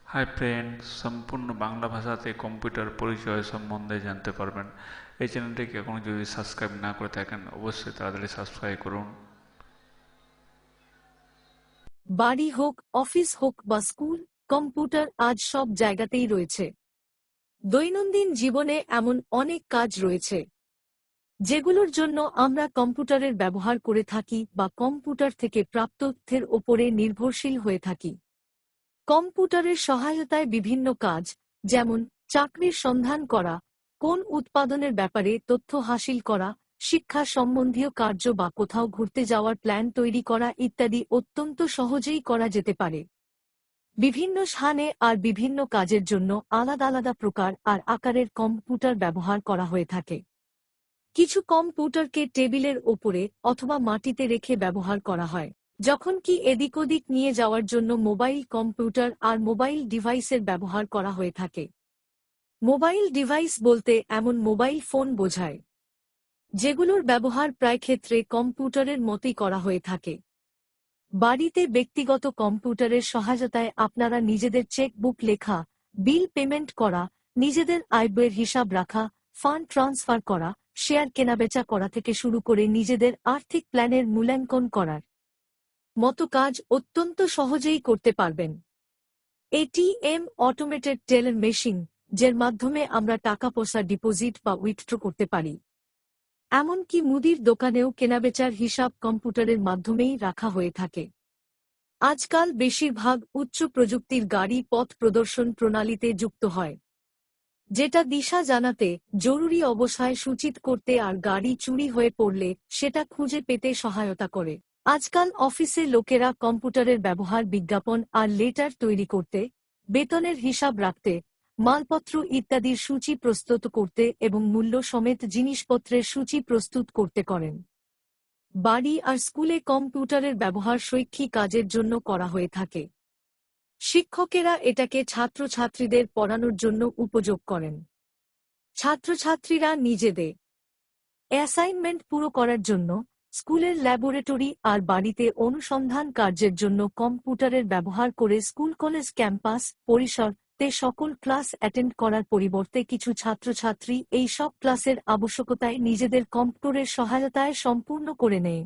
Hi friend, সম্পূর্ণ বাংলা ভাষাতে computer পরিচয় সম্বন্ধে জানতে পারবেন। এই চ্যানেলটিকে এখনও যদি সাবস্ক্রাইব না করে থাকেন অবশ্যই তাড়াতাড়ি সাবস্ক্রাইব করুন। বাড়ি হোক, অফিস হোক বা স্কুল, কম্পিউটার আজ সব জায়গাতেই রয়েছে। দৈনন্দিন জীবনে এমন অনেক কাজ রয়েছে যেগুলোর জন্য আমরা কম্পিউটারের ব্যবহার করে থাকি বা কম্পিউটার থেকে প্রাপ্ত তথ্যের ওপরে নির্ভরশীল হয়ে থাকি। কম্পিউটারের সহায়তায় বিভিন্ন কাজ, যেমন চাকরির সন্ধান করা, কোন উৎপাদনের ব্যাপারে তথ্য হাসিল করা, শিক্ষা সম্বন্ধীয় কার্য বা কোথাও ঘুরতে যাওয়ার প্ল্যান তৈরি করা ইত্যাদি অত্যন্ত সহজেই করা যেতে পারে। বিভিন্ন স্থানে আর বিভিন্ন কাজের জন্য আলাদা আলাদা প্রকার আর আকারের কম্পিউটার ব্যবহার করা হয়ে থাকে। কিছু কম্পিউটারকে টেবিলের ওপরে অথবা মাটিতে রেখে ব্যবহার করা হয়, যখন কি এদিক ওদিক নিয়ে যাওয়ার জন্য মোবাইল কম্পিউটার আর মোবাইল ডিভাইসের ব্যবহার করা হয়ে থাকে। মোবাইল ডিভাইস বলতে এমন মোবাইল ফোন বোঝায় যেগুলোর ব্যবহার প্রায় ক্ষেত্রে কম্পিউটারের মতোই করা হয়ে থাকে। বাড়িতে ব্যক্তিগত কম্পিউটারের সহায়তায় আপনারা নিজেদের চেকবুক লেখা, বিল পেমেন্ট করা, নিজেদের আয়ব্যয়ের হিসাব রাখা, ফান্ড ট্রান্সফার করা, শেয়ার কেনাবেচা করা থেকে শুরু করে নিজেদের আর্থিক প্ল্যানের মূল্যাঙ্কন করার মতো কাজ অত্যন্ত সহজেই করতে পারবেন। এটিএম, অটোমেটেড টেলার মেশিন, যার মাধ্যমে আমরা টাকা পয়সা ডিপোজিট বা উইথড্র করতে পারি। এমনকি মুদির দোকানেও কেনাবেচার হিসাব কম্পিউটারের মাধ্যমেই রাখা হয়ে থাকে। আজকাল বেশিরভাগ উচ্চ প্রযুক্তির গাড়ি পথ প্রদর্শন প্রণালীতে যুক্ত হয়, যেটা দিশা জানাতে, জরুরি অবস্থায় সূচিত করতে আর গাড়ি চুরি হয়ে পড়লে সেটা খুঁজে পেতে সহায়তা করে। আজকাল অফিসে লোকেরা কম্পিউটারের ব্যবহার বিজ্ঞাপন আর লেটার তৈরি করতে, বেতনের হিসাব রাখতে, মালপত্র ইত্যাদির সূচি প্রস্তুত করতে এবং মূল্য সমেত জিনিসপত্রের সূচি প্রস্তুত করতে করেন। বাড়ি আর স্কুলে কম্পিউটারের ব্যবহার শৈক্ষিক কাজের জন্য করা হয়ে থাকে। শিক্ষকেরা এটাকে ছাত্রছাত্রীদের পড়ানোর জন্য উপযোগ করেন। ছাত্রছাত্রীরা নিজেদের অ্যাসাইনমেন্ট পুরো করার জন্য স্কুলের ল্যাবরেটরি আর বাড়িতে অনুসন্ধান কার্যের জন্য কম্পিউটারের ব্যবহার করে স্কুল কলেজ ক্যাম্পাস পরিসর তে সকল ক্লাস অ্যাটেন্ড করার পরিবর্তে কিছু ছাত্রছাত্রী এই সব ক্লাসের আবশ্যকতায় নিজেদের কম্পিউটারের সহায়তায় সম্পূর্ণ করে নেয়।